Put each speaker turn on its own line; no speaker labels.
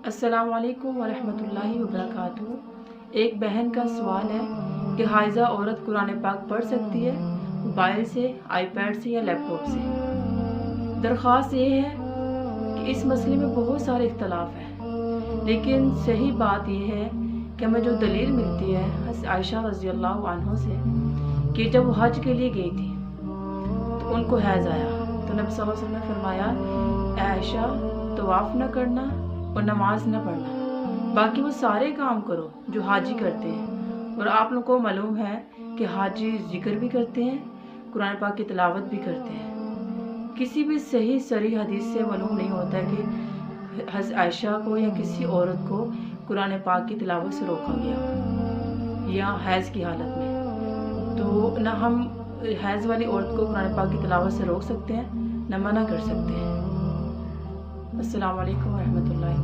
अस्सलाम वालेकुम वरहमतुल्लाहि वबरकातुहू। एक बहन का सवाल है कि हाइज़ा औरत कुरान पाक पढ़ सकती है मोबाइल से, आईपैड से या लैपटॉप से। दरख्वास्त ये है कि इस मसले में बहुत सारे इख्तलाफ हैं, लेकिन सही बात यह है कि हमें जो दलील मिलती है हज़रत आयशा रज़ियल्लाहु अन्हा से कि जब वो हज के लिए गई थी तो उनको हैज़ आया, तो नबी सल्लल्लाहु अलैहि वसल्लम ने फरमाया, ऐ आयशा तवाफ़ न करना और नमाज न पढ़ना, बाकी वो सारे काम करो जो हाजी करते हैं। और आप लोगों को मालूम है कि हाजी जिक्र भी करते हैं, कुरान पाक की तिलावत भी करते हैं। किसी भी सही सरी हदीस से मालूम नहीं होता है कि हज़रत आयशा को या किसी औरत को कुरान पाक की तिलावत से रोका गया या हैज़ की हालत में। तो ना हम हैज़ वाली औरत को कुरान पाक की तिलावत से रोक सकते हैं, न मना कर सकते हैं। अस्सलाम वालेकुम रहमतुल्लाहि।